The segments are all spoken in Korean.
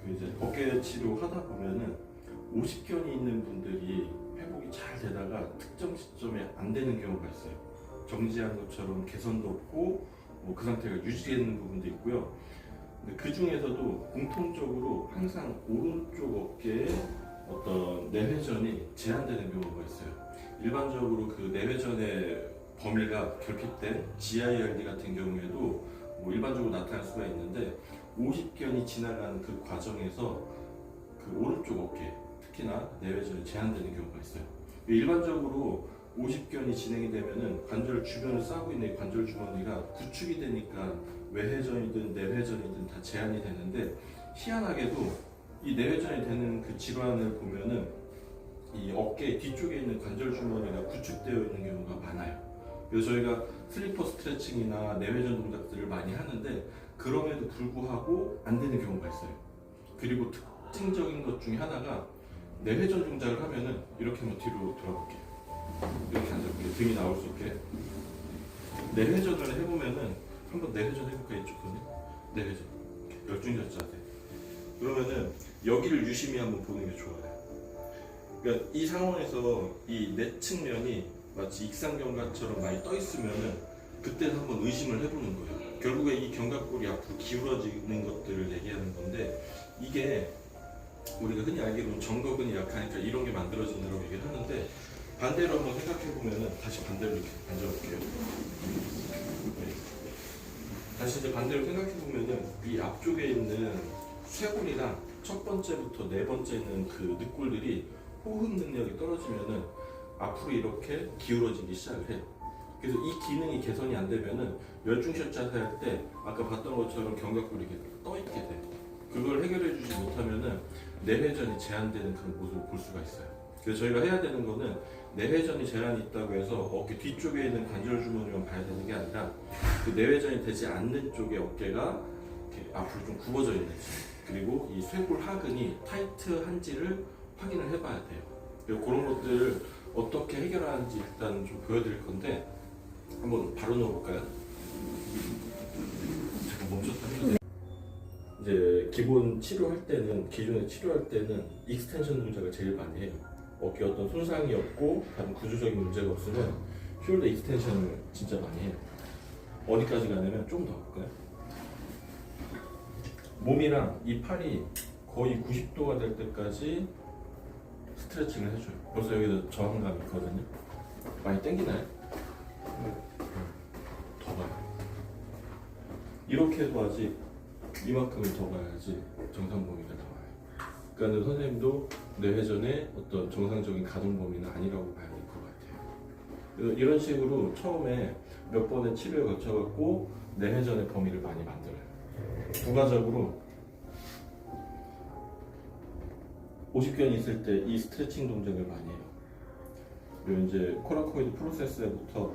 그 이제 어깨 치료 하다 보면은 50견이 있는 분들이 회복이 잘 되다가 특정 시점에 안 되는 경우가 있어요. 정지한 것처럼 개선도 없고 그 상태가 유지되는 부분도 있고요. 근데 그 중에서도 공통적으로 항상 오른쪽 어깨에 어떤 내회전이 제한되는 경우가 있어요. 일반적으로 그 내회전의 범위가 결핍된 GIRD 같은 경우에도 일반적으로 나타날 수가 있는데 50견이 지나가는 그 과정에서 그 오른쪽 어깨 특히나 내외전이 제한되는 경우가 있어요. 일반적으로 50견이 진행이 되면은 관절 주변을 싸고 있는 이 관절 주머니가 구축이 되니까 외회전이든 내회전이든 다 제한이 되는데 희한하게도 이 내회전이 되는 그 질환을 보면은 이 어깨 뒤쪽에 있는 관절 주머니가 구축되어 있는 경우가 많아요. 그래서 저희가 슬리퍼 스트레칭이나 내회전 동작들을 많이 하는데 그럼에도 불구하고 안 되는 경우가 있어요. 그리고 특징적인 것 중에 하나가 내회전 동작을 하면은 이렇게 한번 뒤로 돌아볼게요. 이렇게 앉아볼게요. 등이 나올 수 있게. 내회전을 해보면은 한번 내회전 해볼까요? 이쪽 손에 내회전 열중샷 자세. 그러면은 여기를 유심히 한번 보는 게 좋아요. 그러니까 이 상황에서 이 내 측면이 마치 익상견과처럼 많이 떠 있으면은 그때 한번 의심을 해보는 거예요. 결국에 이 견갑골이 앞으로 기울어지는 것들을 얘기하는 건데 이게 우리가 흔히 알기로는 정거근이 약하니까 이런 게 만들어진다고 얘기를 하는데 반대로 한번 생각해 보면은 다시 반대로 이렇게 앉아볼게요. 네. 다시 이제 반대로 생각해 보면은 이 앞쪽에 있는 쇄골이랑 첫 번째부터 네 번째 있는 그 늑골들이 호흡 능력이 떨어지면은 앞으로 이렇게 기울어지기 시작을 해요. 그래서 이 기능이 개선이 안 되면은 열중샷 자세 할 때 아까 봤던 것처럼 견갑골이 이렇게 떠 있게 돼요. 그걸 해결해 주지 못하면은 내회전이 제한되는 그런 모습을 볼 수가 있어요. 그래서 저희가 해야 되는 거는 내회전이 제한이 있다고 해서 어깨 뒤쪽에 있는 관절 주머니만 봐야 되는 게 아니라 그 내회전이 되지 않는 쪽의 어깨가 이렇게 앞으로 좀 굽어져 있는지 그리고 이 쇄골 하근이 타이트한지를 확인을 해봐야 돼요. 그리고 그런 것들을 어떻게 해결하는지 일단 좀 보여드릴 건데 한번 바로 넣어볼까요? 잠깐 멈췄다. 이제 기본 치료할 때는 기존에 치료할 때는 익스텐션 동작을 제일 많이 해요. 어깨 어떤 손상이 없고 다른 구조적인 문제가 없으면 숄더 익스텐션을 진짜 많이 해요. 어디까지 가냐면 좀 더 볼까요? 몸이랑 이 팔이 거의 90도가 될 때까지 스트레칭을 해줘요. 벌써 여기도 저항감이 있거든요. 많이 당기나요? 더 가요. 이렇게 해도 아직 이만큼을 더 가야지 정상 범위가 나와요. 그러니까 선생님도 내회전의 어떤 정상적인 가동 범위는 아니라고 봐야 될 것 같아요. 이런 식으로 처음에 몇 번의 치료에 거쳐갖고 내회전의 범위를 많이 만들어요. 부가적으로 50견이 있을 때 이 스트레칭 동작을 많이 해요. 그리고 이제 코라코이드 프로세스부터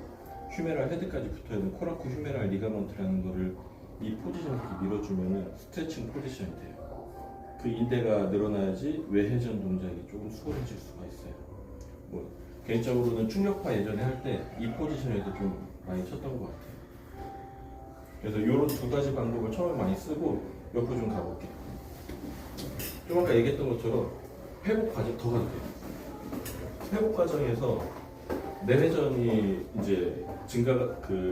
휴메랄 헤드까지 붙어있는 코라코 휴메랄 리가먼트라는 거를 이 포지션 이렇게 밀어주면은 스트레칭 포지션이 돼요. 그 인대가 늘어나야지 외회전 동작이 조금 수월해질 수가 있어요. 개인적으로는 충격파 예전에 할 때 이 포지션에도 좀 많이 쳤던 것 같아요. 그래서 이런 두 가지 방법을 처음에 많이 쓰고 옆으로 좀 가볼게요. 좀 아까 얘기했던 것처럼 회복 과정 더 가도 돼요. 회복 과정에서 내회전이 이제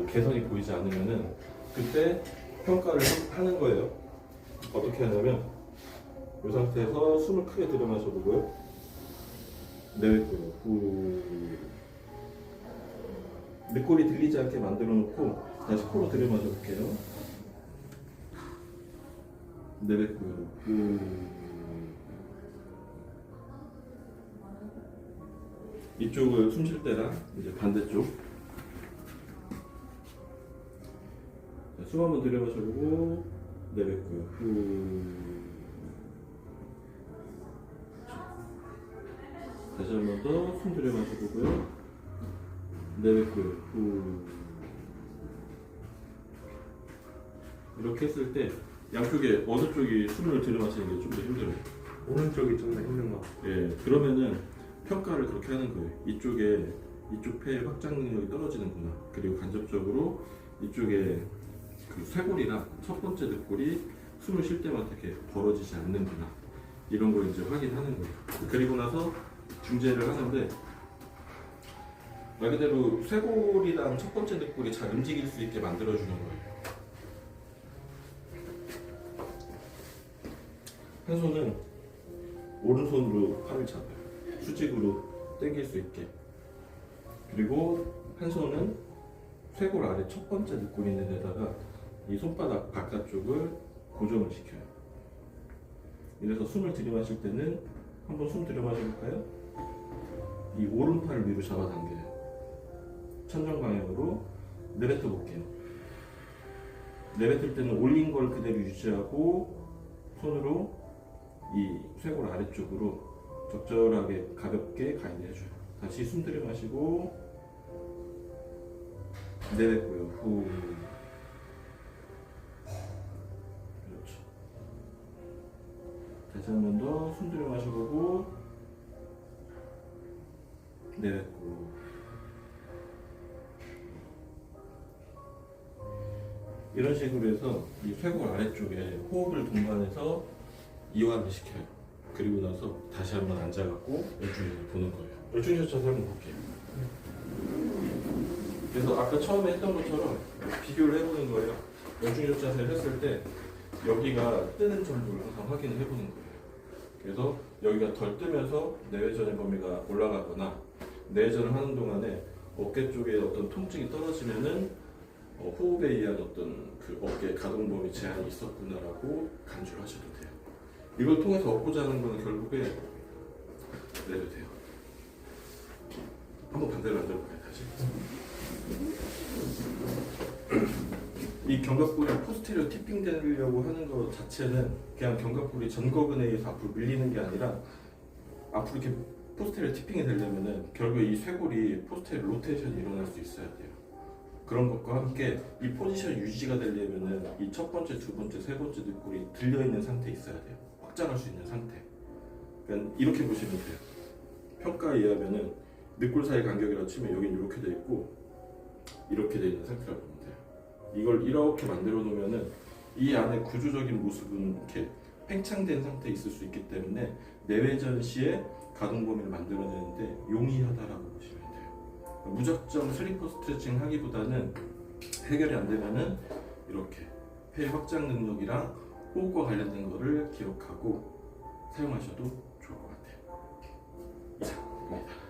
개선이 보이지 않으면은 그때 평가를 하는 거예요. 어떻게 하냐면 이 상태에서 숨을 크게 들여 마셔보고요. 내뱉고요. 후. 늑골이 들리지 않게 만들어 놓고 다시 코로 들여 마셔볼게요. 내뱉고요. 후. 이쪽을 숨 쉴 때랑 이제 반대쪽. 숨 한번 들여 마셔보고 내뱉고요. 후. 다시 한 번 더 숨 들여 마셔보고요. 내뱉고요. 후. 이렇게 했을 때 양쪽에 어느 쪽이 숨을 들여 마시는 게 좀 더 힘들어요? 오른쪽이 좀 더 힘든 것 같아요. 예, 그러면은 평가를 그렇게 하는 거예요. 이쪽 폐의 확장 능력이 떨어지는구나. 그리고 간접적으로 이쪽에 그 쇄골이랑 첫 번째 늑골이 숨을 쉴 때마다 이렇게 벌어지지 않는구나 이런 걸 이제 확인하는 거예요. 그리고 나서 중재를 하는데 말 그대로 쇄골이랑 첫 번째 늑골이 잘 움직일 수 있게 만들어주는 거예요. 한 손은 오른손으로 팔을 잡아요. 수직으로 당길 수 있게. 그리고 한 손은 쇄골 아래 첫 번째 늑골이 있는 데다가 이 손바닥 바깥쪽을 고정을 시켜요. 이래서 숨을 들이마실 때는 한번 숨 들이마셔볼까요? 이 오른팔을 위로 잡아당겨요. 천정 방향으로 내뱉어 볼게요. 내뱉을 때는 올린 걸 그대로 유지하고 손으로 이 쇄골 아래쪽으로 적절하게 가볍게 가이드 해줘요. 다시 숨 들이마시고 내뱉고요. 후. 그렇죠. 다시 한 번 더 숨 들이마셔보고 내뱉고. 이런 식으로 해서 이 쇄골 아래쪽에 호흡을 동반해서 이완을 시켜요. 그리고 나서 다시 한번 앉아갖고 열중샷을 보는 거예요. 열중샷 한번 볼게요. 그래서 아까 처음에 했던 것처럼 비교를 해보는 거예요. 열중샷 자세를 했을 때 여기가 뜨는 정도를 항상 확인을 해보는 거예요. 그래서 여기가 덜 뜨면서 내외전의 범위가 올라가거나 내외전을 하는 동안에 어깨 쪽에 어떤 통증이 떨어지면은 호흡에 의한 어떤 그 어깨 가동 범위 제한이 있었구나라고 간주를 하셔도 돼요. 이걸 통해서 얻고자 하는 건 결국에 내도 돼요. 한번 반대로 앉아볼까요, 다시? 이 견갑골이 포스테리어 티핑 되려고 하는 것 자체는 그냥 견갑골이 전거근에 의해서 앞으로 밀리는 게 아니라 앞으로 이렇게 포스테리어 티핑이 되려면은 결국에 이 쇄골이 포스테리어 로테이션이 일어날 수 있어야 돼요. 그런 것과 함께 이 포지션 유지가 되려면은 이 첫 번째, 두 번째, 세 번째 늑골이 들려있는 상태에 있어야 돼요. 확장할 수 있는 상태. 그러니까 이렇게 보시면 돼요. 평가에 의하면은 늑골 사이 간격이라고 치면 여긴 이렇게 돼 있고 이렇게 돼 있는 상태라고 보면 돼요. 이걸 이렇게 만들어 놓으면은 이 안에 구조적인 모습은 이렇게 팽창된 상태에 있을 수 있기 때문에 내외전 시에 가동 범위를 만들어내는데 용이하다라고 보시면 돼요. 무작정 슬리퍼 스트레칭 하기보다는 해결이 안 되면은 이렇게 폐 확장 능력이랑 호흡과 관련된 거를 기억하고 사용하셔도 좋을 것 같아요. 이상입니다.